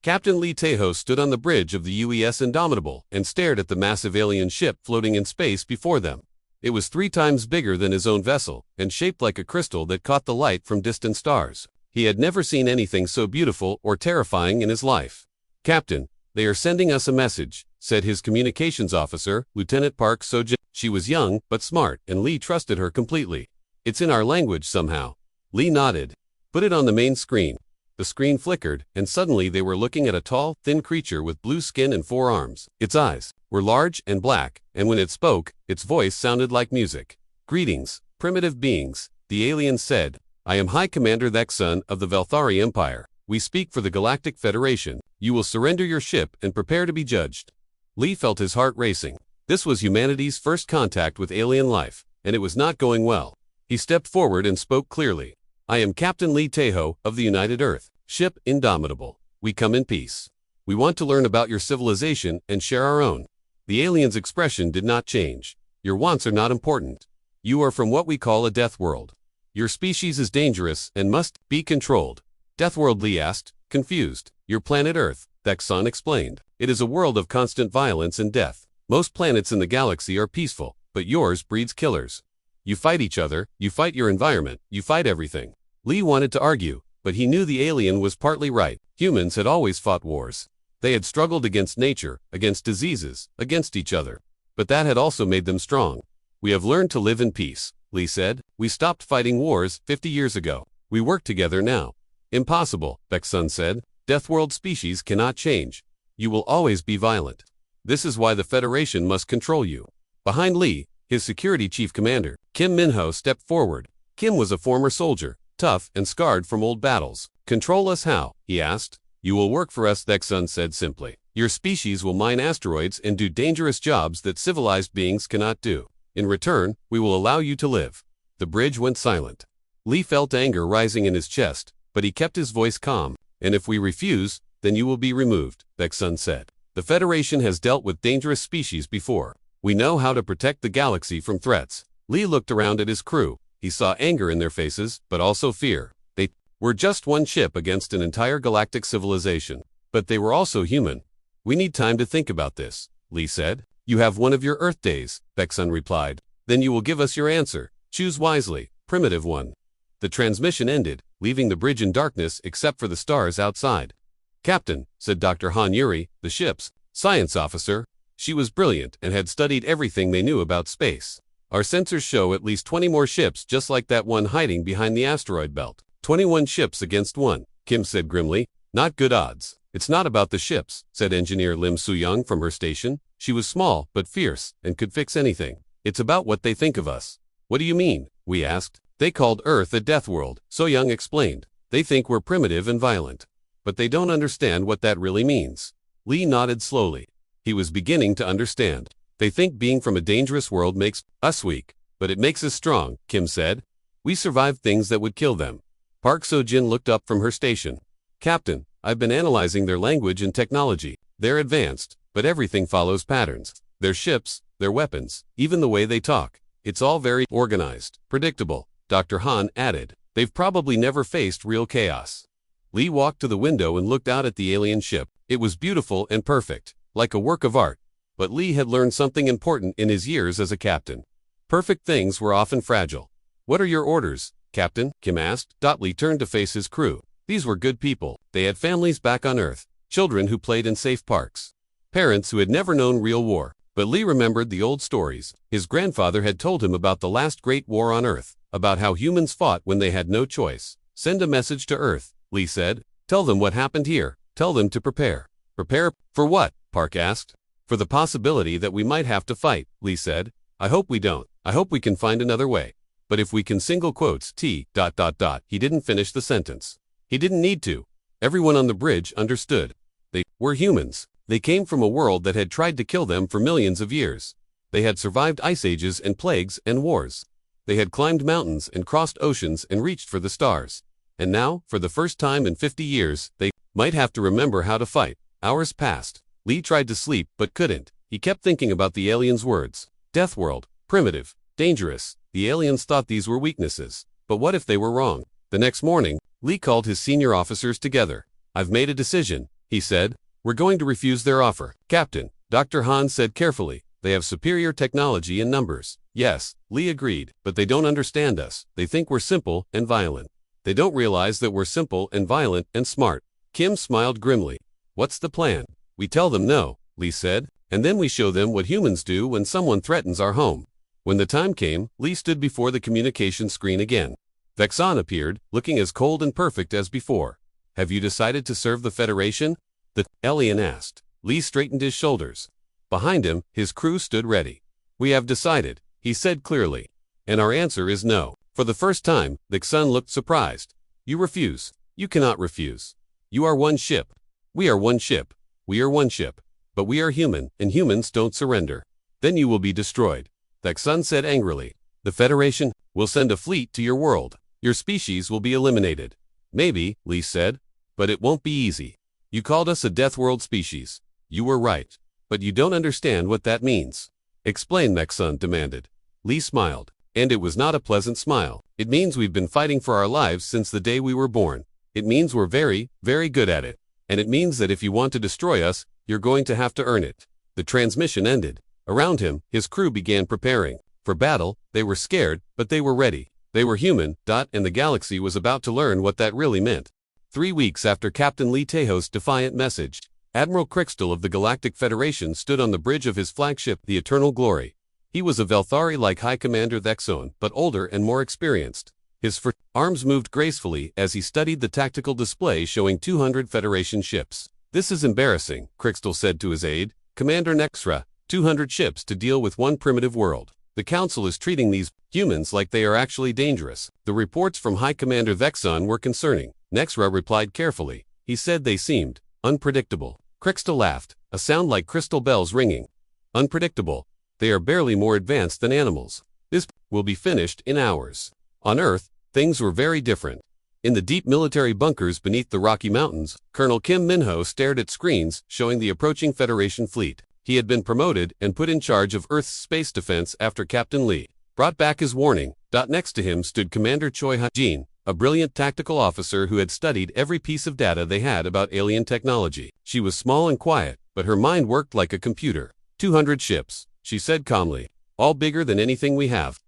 Captain Lee Tejo stood on the bridge of the UES Indomitable and stared at the massive alien ship floating in space before them. It was 3 times bigger than his own vessel and shaped like a crystal that caught the light from distant stars. He had never seen anything so beautiful or terrifying in his life. "Captain, they are sending us a message," said his communications officer, Lieutenant Park Seo-jin. She was young but smart, and Lee trusted her completely. "It's in our language somehow." Lee nodded. "Put it on the main screen." The screen flickered, and suddenly they were looking at a tall, thin creature with blue skin and 4 arms. Its eyes were large and black, and when it spoke, its voice sounded like music. "Greetings, primitive beings," the alien said. "I am High Commander Theksun of the Velthari Empire. We speak for the Galactic Federation. You will surrender your ship and prepare to be judged." Lee felt his heart racing. This was humanity's first contact with alien life, and it was not going well. He stepped forward and spoke clearly. "I am Captain Lee Tejo of the United Earth, ship Indomitable. We come in peace. We want to learn about your civilization and share our own." The alien's expression did not change. "Your wants are not important. You are from what we call a death world. Your species is dangerous and must be controlled." "Death world?" Lee asked, confused. "Your planet Earth," Theksun explained. "It is a world of constant violence and death. Most planets in the galaxy are peaceful, but yours breeds killers. You fight each other, you fight your environment, you fight everything." Lee wanted to argue, but he knew the alien was partly right. Humans had always fought wars. They had struggled against nature, against diseases, against each other. But that had also made them strong. "We have learned to live in peace," Lee said. "We stopped fighting wars 50 years ago. We work together now." "Impossible," Theksun said. "Deathworld species cannot change. You will always be violent. This is why the Federation must control you." Behind Lee, his security chief commander, Kim Minho, stepped forward. Kim was a former soldier, tough and scarred from old battles. "Control us how?" he asked. "You will work for us," Theksun said simply. "Your species will mine asteroids and do dangerous jobs that civilized beings cannot do. In return, we will allow you to live." The bridge went silent. Lee felt anger rising in his chest, but he kept his voice calm. "And if we refuse, then you will be removed," Theksun said. "The Federation has dealt with dangerous species before. We know how to protect the galaxy from threats." Lee looked around at his crew. He saw anger in their faces, but also fear. They were just one ship against an entire galactic civilization. But they were also human. "We need time to think about this," Lee said. "You have one of your Earth days," Theksun replied. "Then you will give us your answer. Choose wisely, primitive one." The transmission ended, leaving the bridge in darkness except for the stars outside. "Captain," said Dr. Han Yuri, the ship's science officer. She was brilliant and had studied everything they knew about space. "Our sensors show at least 20 more ships just like that one hiding behind the asteroid belt." 21 ships against 1, Kim said grimly. "Not good odds." "It's not about the ships," said engineer Lim Soo-young from her station. She was small but fierce and could fix anything. "It's about what they think of us." "What do you mean?" we asked. "They called Earth a death world," So-young explained. "They think we're primitive and violent. But they don't understand what that really means." Lee nodded slowly. He was beginning to understand. "They think being from a dangerous world makes us weak, but it makes us strong," Kim said. "We survived things that would kill them." Park Seo-jin looked up from her station. "Captain, I've been analyzing their language and technology. They're advanced, but everything follows patterns. Their ships, their weapons, even the way they talk. It's all very organized, predictable," Dr. Han added. "They've probably never faced real chaos." Lee walked to the window and looked out at the alien ship. It was beautiful and perfect, like a work of art. But Lee had learned something important in his years as a captain. Perfect things were often fragile. "What are your orders, Captain?" Kim asked. Lee turned to face his crew. These were good people. They had families back on Earth, children who played in safe parks, parents who had never known real war. But Lee remembered the old stories. His grandfather had told him about the last great war on Earth, about how humans fought when they had no choice. "Send a message to Earth," Lee said. "Tell them what happened here. Tell them to prepare." "Prepare for what?" Park asked. "For the possibility that we might have to fight," Lee said. "I hope we don't. I hope we can find another way. But if we can single quotes He didn't finish the sentence. He didn't need to. Everyone on the bridge understood. They were humans. They came from a world that had tried to kill them for millions of years. They had survived ice ages and plagues and wars. They had climbed mountains and crossed oceans and reached for the stars. And now, for the first time in 50 years, they might have to remember how to fight. Hours passed. Lee tried to sleep but couldn't. He kept thinking about the aliens' words. Death world, primitive, dangerous. The aliens thought these were weaknesses. But what if they were wrong? The next morning, Lee called his senior officers together. "I've made a decision," he said. We're going to refuse their offer. Captain, Dr. Han said carefully. They have superior technology in numbers. Yes, Lee agreed, but they don't understand us. They think we're simple and violent. They don't realize that we're simple and violent and smart. Kim smiled grimly. What's the plan? We tell them no, Lee said, and then we show them what humans do when someone threatens our home. When the time came, Lee stood before the communication screen again. Vexon appeared, looking as cold and perfect as before. Have you decided to serve the Federation? The alien asked. Lee straightened his shoulders. Behind him, his crew stood ready. We have decided, he said clearly. And our answer is no. For the first time, Vexon looked surprised. You refuse. You cannot refuse. You are one ship. We are one ship. We are one ship. But we are human, and humans don't surrender. Then you will be destroyed. Vexon said angrily. The Federation will send a fleet to your world. Your species will be eliminated. Maybe, Lee said. But it won't be easy. You called us a death world species. You were right. But you don't understand what that means. Explain, Vexon demanded. Lee smiled. And it was not a pleasant smile. It means we've been fighting for our lives since the day we were born. It means we're very, very good at it. And it means that if you want to destroy us, you're going to have to earn it. The transmission ended. Around him, his crew began preparing. For battle, they were scared, but they were ready. They were human, and the galaxy was about to learn what that really meant. 3 weeks after Captain Lee Tejo's defiant message, Admiral Crixtal of the Galactic Federation stood on the bridge of his flagship, the Eternal Glory. He was a Velthari-like High Commander Vexon, but older and more experienced. His arms moved gracefully as he studied the tactical display showing 200 Federation ships. This is embarrassing, Crixtal said to his aide, Commander Nexra, 200 ships to deal with one primitive world. The Council is treating these humans like they are actually dangerous. The reports from High Commander Vexon were concerning. Nexra replied carefully. He said they seemed unpredictable. Crixtal laughed, a sound like crystal bells ringing. Unpredictable. They are barely more advanced than animals. This will be finished in hours. On Earth, things were very different. In the deep military bunkers beneath the Rocky Mountains, Colonel Kim Minho stared at screens showing the approaching Federation fleet. He had been promoted and put in charge of Earth's space defense after Captain Lee brought back his warning. Next to him stood Commander Choi Ha-jin, a brilliant tactical officer who had studied every piece of data they had about alien technology. She was small and quiet, but her mind worked like a computer. 200 ships, she said calmly, all bigger than anything we have.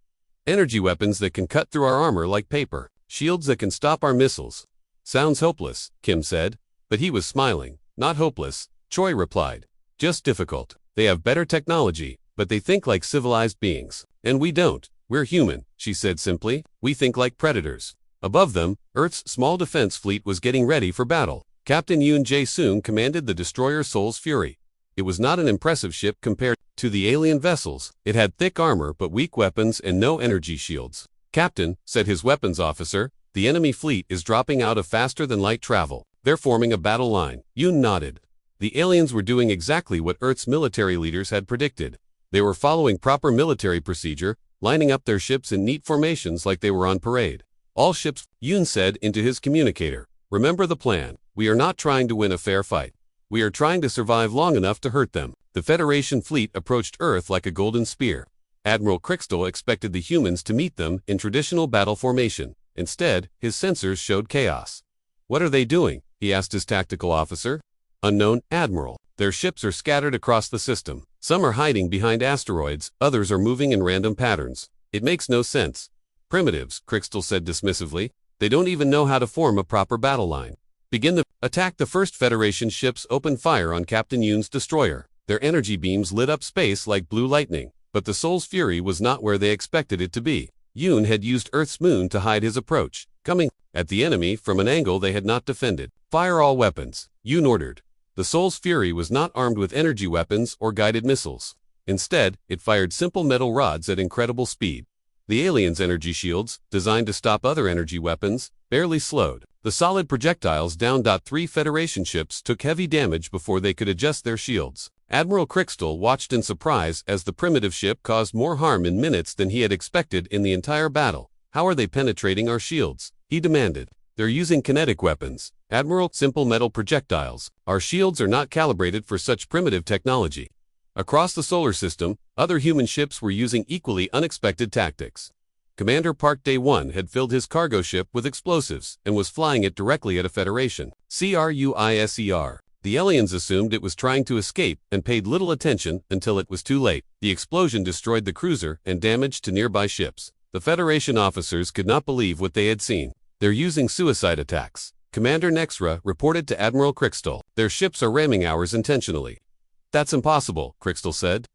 Energy weapons that can cut through our armor like paper. Shields that can stop our missiles. Sounds hopeless, Kim said. But he was smiling. Not hopeless, Choi replied. Just difficult. They have better technology, but they think like civilized beings. And we don't. We're human, she said simply. We think like predators. Above them, Earth's small defense fleet was getting ready for battle. Captain Yoon Jae-soon commanded the destroyer Soul's Fury. It was not an impressive ship compared to the alien vessels. It had thick armor but weak weapons and no energy shields. Captain, said his weapons officer, the enemy fleet is dropping out of faster-than-light travel. They're forming a battle line. Yoon nodded. The aliens were doing exactly what Earth's military leaders had predicted. They were following proper military procedure, lining up their ships in neat formations like they were on parade. All ships, Yoon said into his communicator. Remember the plan. We are not trying to win a fair fight. We are trying to survive long enough to hurt them. The Federation fleet approached Earth like a golden spear. Admiral Crixtal expected the humans to meet them in traditional battle formation. Instead, his sensors showed chaos. What are they doing? He asked his tactical officer. Unknown, Admiral. Their ships are scattered across the system. Some are hiding behind asteroids, others are moving in random patterns. It makes no sense. Primitives, Crixtal said dismissively. They don't even know how to form a proper battle line. Begin the attack. The first Federation ships opened fire on Captain Yoon's destroyer. Their energy beams lit up space like blue lightning. But the Soul's Fury was not where they expected it to be. Yoon had used Earth's moon to hide his approach, coming at the enemy from an angle they had not defended. Fire all weapons, Yoon ordered. The Soul's Fury was not armed with energy weapons or guided missiles. Instead, it fired simple metal rods at incredible speed. The aliens' energy shields, designed to stop other energy weapons, barely slowed. The solid projectiles downed. 3 Federation ships took heavy damage before they could adjust their shields. Admiral Crixtal watched in surprise as the primitive ship caused more harm in minutes than he had expected in the entire battle. How are they penetrating our shields? He demanded. They're using kinetic weapons. Admiral, simple metal projectiles. Our shields are not calibrated for such primitive technology. Across the solar system, other human ships were using equally unexpected tactics. Commander Park Day-1 had filled his cargo ship with explosives and was flying it directly at a Federation cruiser. The aliens assumed it was trying to escape and paid little attention until it was too late. The explosion destroyed the cruiser and damage to nearby ships. The Federation officers could not believe what they had seen. They're using suicide attacks. Commander Nexra reported to Admiral Crixtal. Their ships are ramming ours intentionally. That's impossible, Crixtal said.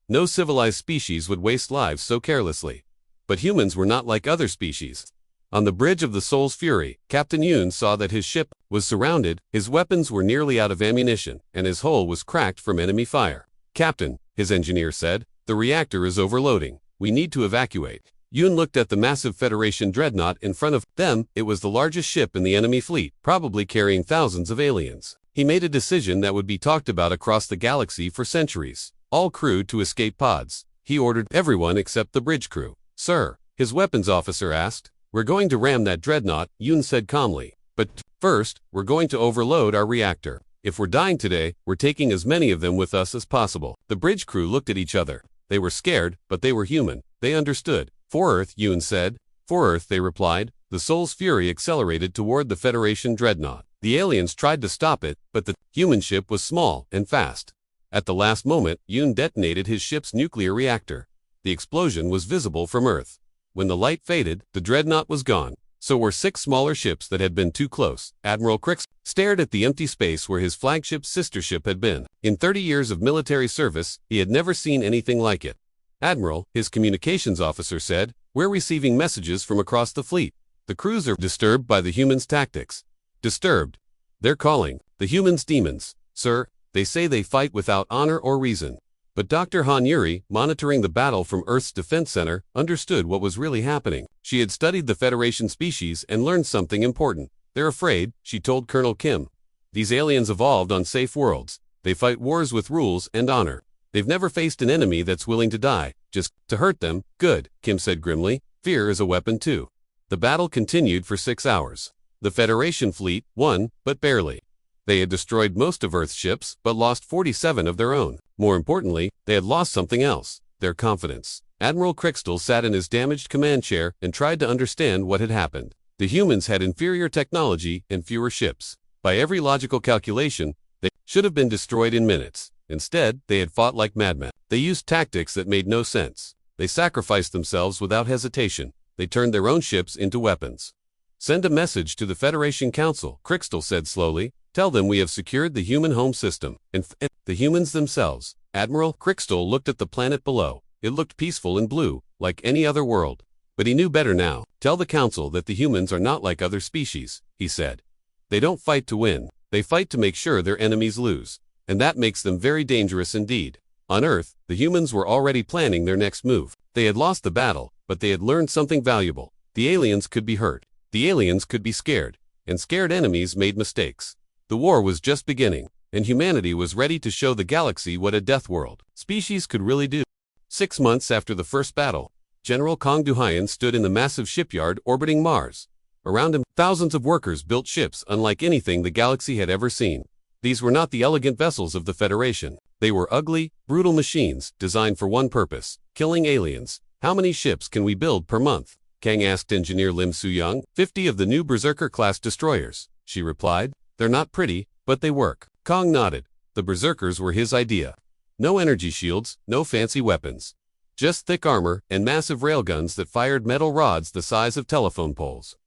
No civilized species would waste lives so carelessly. But humans were not like other species. On the bridge of the Soul's Fury, Captain Yoon saw that his ship was surrounded, his weapons were nearly out of ammunition, and his hull was cracked from enemy fire. Captain, his engineer said, the reactor is overloading. We need to evacuate. Yoon looked at the massive Federation dreadnought in front of them. It was the largest ship in the enemy fleet, probably carrying thousands of aliens. He made a decision that would be talked about across the galaxy for centuries. All crew to escape pods. He ordered everyone except the bridge crew. Sir, his weapons officer asked. We're going to ram that dreadnought, Yoon said calmly. But first, we're going to overload our reactor. If we're dying today, we're taking as many of them with us as possible. The bridge crew looked at each other. They were scared, but they were human. They understood. For Earth, Yoon said. For Earth, they replied. The Soul's Fury accelerated toward the Federation dreadnought. The aliens tried to stop it, but the human ship was small and fast. At the last moment, Yoon detonated his ship's nuclear reactor. The explosion was visible from Earth. When the light faded, the dreadnought was gone. So were 6 smaller ships that had been too close. Admiral Crix stared at the empty space where his flagship's sister ship had been. In 30 years of military service, he had never seen anything like it. Admiral, his communications officer said, we're receiving messages from across the fleet. The crews are disturbed by the humans' tactics. Disturbed. They're calling the humans demons. Sir, they say they fight without honor or reason. But Dr. Han Yuri, monitoring the battle from Earth's Defense Center, understood what was really happening. She had studied the Federation species and learned something important. They're afraid, she told Colonel Kim. These aliens evolved on safe worlds. They fight wars with rules and honor. They've never faced an enemy that's willing to die, just to hurt them. Good, Kim said grimly. Fear is a weapon too. The battle continued for 6 hours. The Federation fleet won, but barely. They had destroyed most of Earth's ships, but lost 47 of their own. More importantly, they had lost something else, their confidence. Admiral Crixtal sat in his damaged command chair and tried to understand what had happened. The humans had inferior technology and fewer ships. By every logical calculation, they should have been destroyed in minutes. Instead, they had fought like madmen. They used tactics that made no sense. They sacrificed themselves without hesitation. They turned their own ships into weapons. Send a message to the Federation Council, Crixtal said slowly. Tell them we have secured the human home system, and the humans themselves. Admiral Crixtal looked at the planet below. It looked peaceful and blue, like any other world. But he knew better now. Tell the Council that the humans are not like other species, he said. They don't fight to win. They fight to make sure their enemies lose. And that makes them very dangerous indeed. On Earth, the humans were already planning their next move. They had lost the battle, but they had learned something valuable. The aliens could be hurt. The aliens could be scared. And scared enemies made mistakes. The war was just beginning, and humanity was ready to show the galaxy what a death world species could really do. 6 months after the first battle, General Kong Duhayan stood in the massive shipyard orbiting Mars. Around him, thousands of workers built ships unlike anything the galaxy had ever seen. These were not the elegant vessels of the Federation. They were ugly, brutal machines designed for one purpose, killing aliens. How many ships can we build per month? Kang asked engineer Lim Soo-young. 50 of the new Berserker-class destroyers, she replied. They're not pretty, but they work. Kong nodded. The Berserkers were his idea. No energy shields, no fancy weapons. Just thick armor and massive railguns that fired metal rods the size of telephone poles.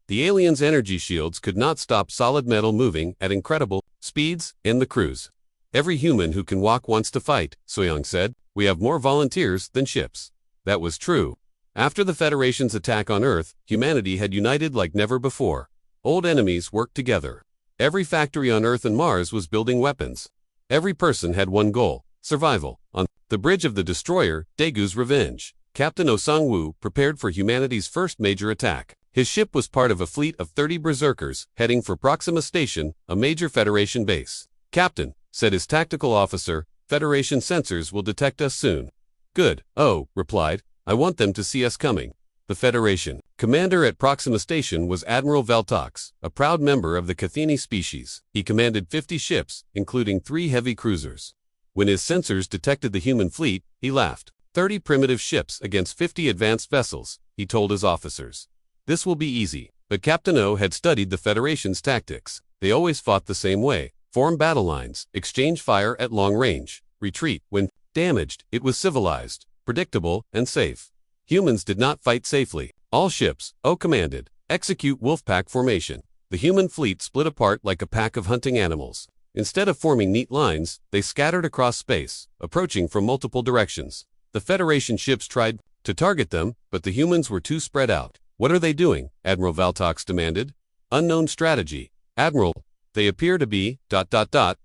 The aliens' energy shields could not stop solid metal moving at incredible speeds in the crews. Every human who can walk wants to fight, Soo-young said. We have more volunteers than ships. That was true. After the Federation's attack on Earth, humanity had united like never before. Old enemies worked together. Every factory on Earth and Mars was building weapons. Every person had one goal, survival. On the bridge of the destroyer, Daegu's Revenge, Captain Oh Sang-woo prepared for humanity's first major attack. His ship was part of a fleet of 30 berserkers heading for Proxima Station, a major Federation base. Captain, said his tactical officer, Federation sensors will detect us soon. Good, Oh, replied. I want them to see us coming. The Federation commander at Proxima Station was Admiral Veltox, a proud member of the Cathini species. He commanded 50 ships, including 3 heavy cruisers. When his sensors detected the human fleet, he laughed. 30 primitive ships against 50 advanced vessels, he told his officers. This will be easy. But Captain O had studied the Federation's tactics. They always fought the same way. form battle lines, exchange fire at long range, retreat when damaged. It was civilized, predictable, and safe. Humans did not fight safely. All ships, commanded, execute wolfpack formation. The human fleet split apart like a pack of hunting animals. Instead of forming neat lines, they scattered across space, approaching from multiple directions. The Federation ships tried to target them, but the humans were too spread out. What are they doing? Admiral Valtox demanded. Unknown strategy. Admiral, they appear to be,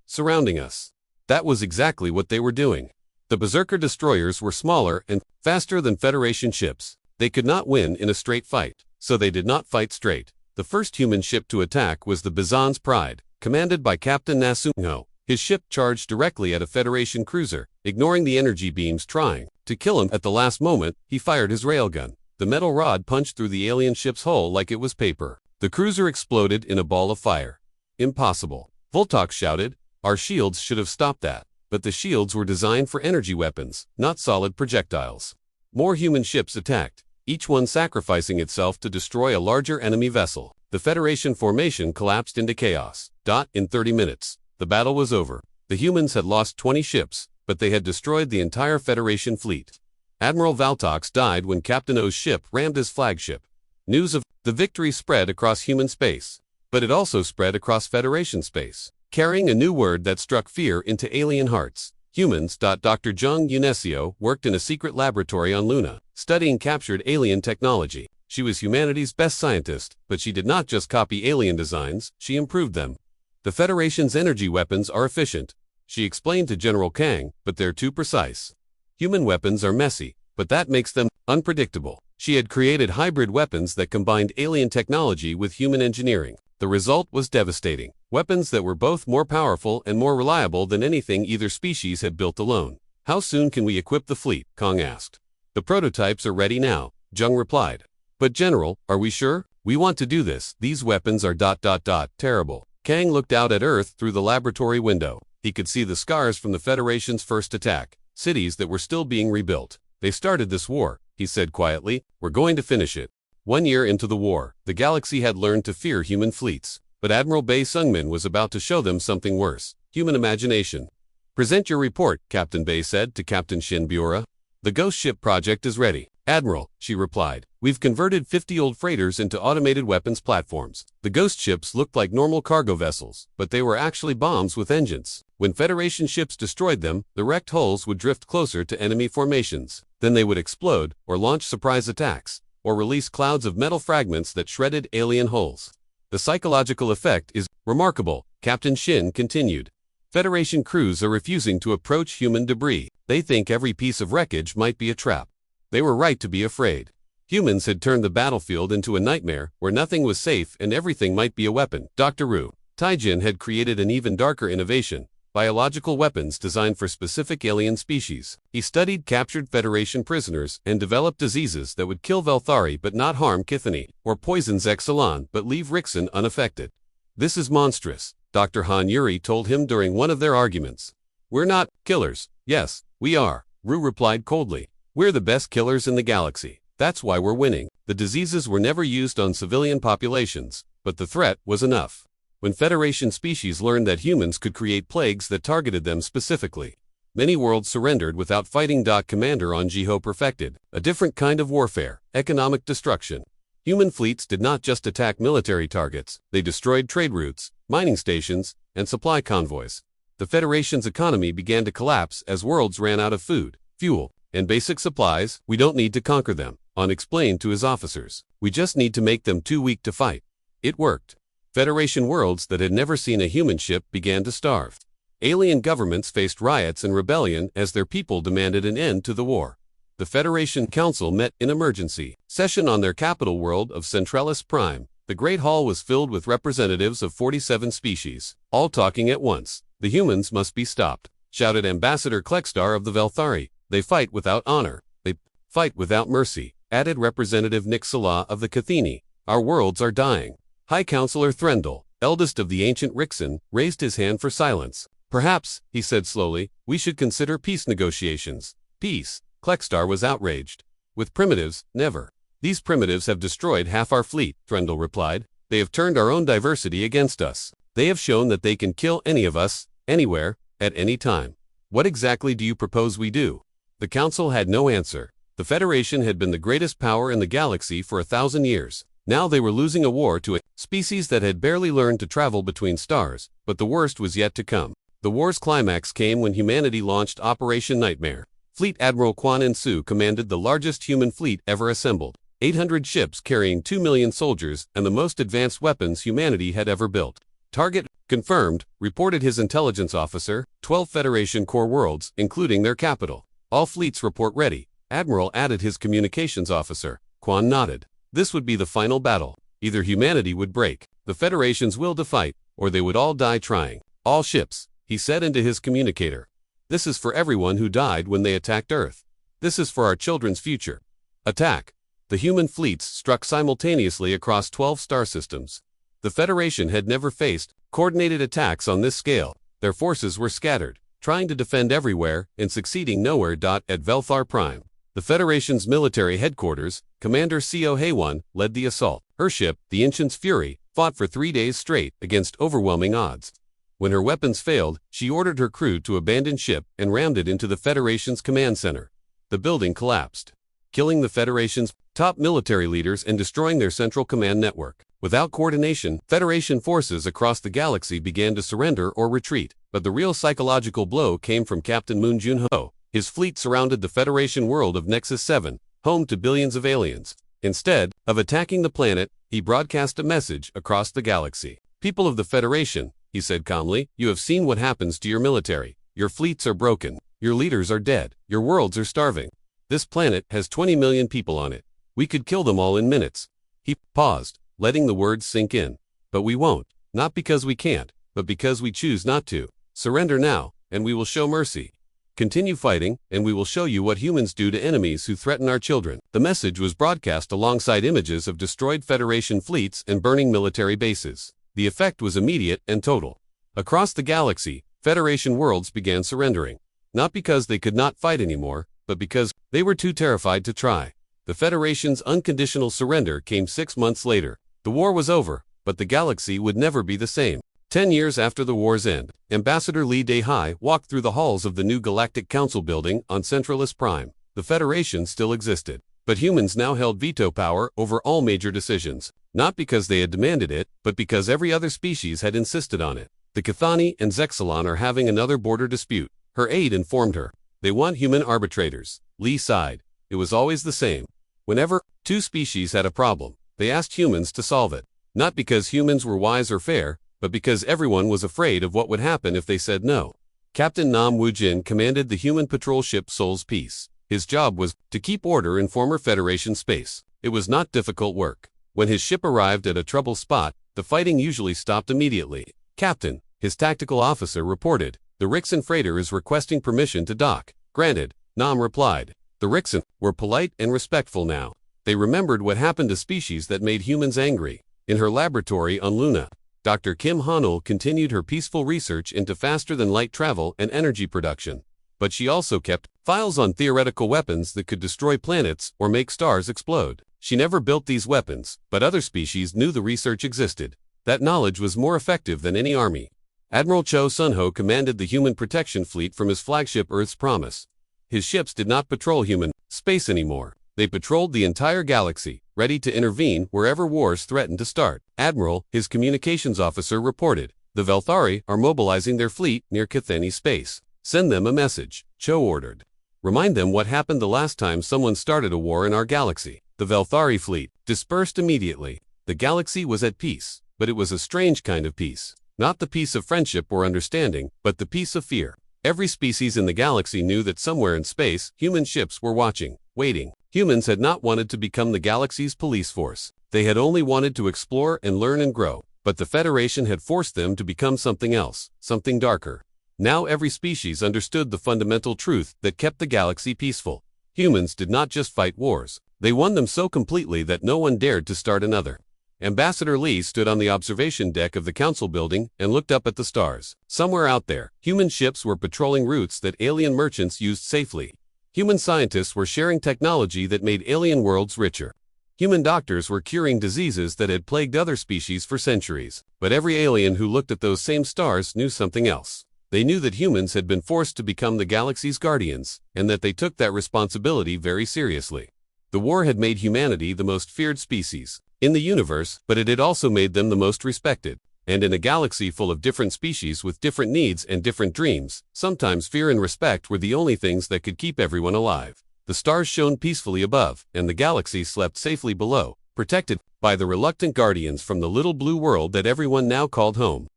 surrounding us. That was exactly what they were doing. The Berserker destroyers were smaller and faster than Federation ships. They could not win in a straight fight, so they did not fight straight. The first human ship to attack was the Bizon's Pride, commanded by Captain Nasungho. His ship charged directly at a Federation cruiser, ignoring the energy beams trying to kill him. At the last moment, he fired his railgun. The metal rod punched through the alien ship's hull like it was paper. The cruiser exploded in a ball of fire. Impossible. Voltox shouted. Our shields should have stopped that. But the shields were designed for energy weapons, not solid projectiles. More human ships attacked, each one sacrificing itself to destroy a larger enemy vessel. The Federation formation collapsed into chaos. In 30 minutes, the battle was over. The humans had lost 20 ships, but they had destroyed the entire Federation fleet. Admiral Valtox died when Captain O's ship rammed his flagship. News of the victory spread across human space, but it also spread across Federation space, carrying a new word that struck fear into alien hearts. Humans. Dr. Jung Unesio worked in a secret laboratory on Luna, studying captured alien technology. She was humanity's best scientist, but she did not just copy alien designs, she improved them. The Federation's energy weapons are efficient, she explained to General Kang, but they're too precise. Human weapons are messy, but that makes them unpredictable. She had created hybrid weapons that combined alien technology with human engineering. The result was devastating. Weapons that were both more powerful and more reliable than anything either species had built alone. How soon can we equip the fleet? Kang asked. The prototypes are ready now, Jung replied. But General, are we sure? We want to do this. These weapons are terrible. Kang looked out at Earth through the laboratory window. He could see the scars from the Federation's first attack, cities that were still being rebuilt. They started this war, he said quietly. We're going to finish it. 1 year into the war, the galaxy had learned to fear human fleets. But Admiral Bei Sungmin was about to show them something worse, human imagination. Present your report, Captain Bei said to Captain Shin Biora. The Ghost Ship project is ready. Admiral, she replied. We've converted 50 old freighters into automated weapons platforms. The ghost ships looked like normal cargo vessels, but they were actually bombs with engines. When Federation ships destroyed them, the wrecked hulls would drift closer to enemy formations. Then they would explode, or launch surprise attacks, or release clouds of metal fragments that shredded alien hulls. The psychological effect is remarkable, Captain Shin continued. Federation crews are refusing to approach human debris. They think every piece of wreckage might be a trap. They were right to be afraid. Humans had turned the battlefield into a nightmare where nothing was safe and everything might be a weapon. Dr. Ru Taijin had created an even darker innovation, biological weapons designed for specific alien species. He studied captured Federation prisoners and developed diseases that would kill Velthari but not harm Kithani, or poison Zexalon but leave Rixon unaffected. This is monstrous, Dr. Han Yuri told him during one of their arguments. We're not killers. Yes, we are, Ru replied coldly. We're the best killers in the galaxy. That's why we're winning. The diseases were never used on civilian populations, but the threat was enough. When Federation species learned that humans could create plagues that targeted them specifically, many worlds surrendered without fighting. Commander Onjiho perfected a different kind of warfare, economic destruction. Human fleets did not just attack military targets, they destroyed trade routes, mining stations, and supply convoys. The Federation's economy began to collapse as worlds ran out of food, fuel, and basic supplies. We don't need to conquer them, On explained to his officers. We just need to make them too weak to fight. It worked. Federation worlds that had never seen a human ship began to starve. Alien governments faced riots and rebellion as their people demanded an end to the war. The Federation Council met in emergency session on their capital world of Centralis Prime. The Great Hall was filled with representatives of 47 species, all talking at once. The humans must be stopped, shouted Ambassador Kleckstar of the Velthari. They fight without honor. They fight without mercy, added Representative Nick Salah of the Cathini. Our worlds are dying. High Counselor Threndel, eldest of the ancient Rixon, raised his hand for silence. Perhaps, he said slowly, we should consider peace negotiations. Peace? Kleckstar was outraged. With primitives, never. These primitives have destroyed half our fleet, Threndel replied. They have turned our own diversity against us. They have shown that they can kill any of us, anywhere, at any time. What exactly do you propose we do? The council had no answer. The Federation had been the greatest power in the galaxy for 1,000 years. Now they were losing a war to a species that had barely learned to travel between stars, but the worst was yet to come. The war's climax came when humanity launched Operation Nightmare. Fleet Admiral Quan In-Su commanded the largest human fleet ever assembled. 800 ships carrying 2 million soldiers and the most advanced weapons humanity had ever built. Target confirmed, reported his intelligence officer, 12 Federation core worlds, including their capital. All fleets report ready. Admiral added his communications officer. Quan nodded. This would be the final battle. Either humanity would break, the Federation's will to fight, or they would all die trying. All ships, he said into his communicator. This is for everyone who died when they attacked Earth. This is for our children's future. Attack. The human fleets struck simultaneously across 12 star systems. The Federation had never faced coordinated attacks on this scale. Their forces were scattered, trying to defend everywhere and succeeding nowhere. At Velthar Prime, the Federation's military headquarters, Commander Co Haewon led the assault. Her ship, the Ancient's Fury, fought for 3 days straight against overwhelming odds. When her weapons failed, she ordered her crew to abandon ship and rammed it into the Federation's command center. The building collapsed, killing the Federation's top military leaders and destroying their central command network. Without coordination, Federation forces across the galaxy began to surrender or retreat, but the real psychological blow came from Captain Moon Junho. His fleet surrounded the Federation world of Nexus 7, home to billions of aliens. Instead of attacking the planet, he broadcast a message across the galaxy. People of the Federation, he said calmly, you have seen what happens to your military. Your fleets are broken. Your leaders are dead. Your worlds are starving. This planet has 20 million people on it. We could kill them all in minutes. He paused, letting the words sink in. But we won't. Not because we can't, but because we choose not to. Surrender now, and we will show mercy. Continue fighting, and we will show you what humans do to enemies who threaten our children. The message was broadcast alongside images of destroyed Federation fleets and burning military bases. The effect was immediate and total. Across the galaxy, Federation worlds began surrendering. Not because they could not fight anymore, but because they were too terrified to try. The Federation's unconditional surrender came 6 months later. The war was over, but the galaxy would never be the same. 10 years after the war's end, Ambassador Li Daihai walked through the halls of the new Galactic Council building on Centralis Prime. The Federation still existed, but humans now held veto power over all major decisions, not because they had demanded it, but because every other species had insisted on it. The Cathani and Zexalon are having another border dispute, her aide informed her. They want human arbitrators. Li sighed. It was always the same. Whenever two species had a problem, they asked humans to solve it. Not because humans were wise or fair, but because everyone was afraid of what would happen if they said no. Captain Nam Woo-jin commanded the human patrol ship Soul's Peace. His job was to keep order in former Federation space. It was not difficult work. When his ship arrived at a trouble spot, the fighting usually stopped immediately. Captain, his tactical officer reported, the Rixen freighter is requesting permission to dock. Granted, Nam replied. The Rixen were polite and respectful now. They remembered what happened to species that made humans angry. In her laboratory on Luna, Dr. Kim Hanul continued her peaceful research into faster-than-light travel and energy production. But she also kept files on theoretical weapons that could destroy planets or make stars explode. She never built these weapons, but other species knew the research existed. That knowledge was more effective than any army. Admiral Cho Sun-ho commanded the human protection fleet from his flagship Earth's Promise. His ships did not patrol human space anymore. They patrolled the entire galaxy, ready to intervene wherever wars threatened to start. Admiral, his communications officer reported, the Velthari are mobilizing their fleet near Cathani space. Send them a message, Cho ordered. Remind them what happened the last time someone started a war in our galaxy. The Velthari fleet dispersed immediately. The galaxy was at peace, but it was a strange kind of peace. Not the peace of friendship or understanding, but the peace of fear. Every species in the galaxy knew that somewhere in space, human ships were watching, waiting. Humans had not wanted to become the galaxy's police force. They had only wanted to explore and learn and grow. But the Federation had forced them to become something else, something darker. Now every species understood the fundamental truth that kept the galaxy peaceful. Humans did not just fight wars. They won them so completely that no one dared to start another. Ambassador Li stood on the observation deck of the council building and looked up at the stars. Somewhere out there, human ships were patrolling routes that alien merchants used safely. Human scientists were sharing technology that made alien worlds richer. Human doctors were curing diseases that had plagued other species for centuries. But every alien who looked at those same stars knew something else. They knew that humans had been forced to become the galaxy's guardians, and that they took that responsibility very seriously. The war had made humanity the most feared species in the universe, but it had also made them the most respected. And in a galaxy full of different species with different needs and different dreams, sometimes fear and respect were the only things that could keep everyone alive. The stars shone peacefully above, and the galaxy slept safely below, protected by the reluctant guardians from the little blue world that everyone now called home.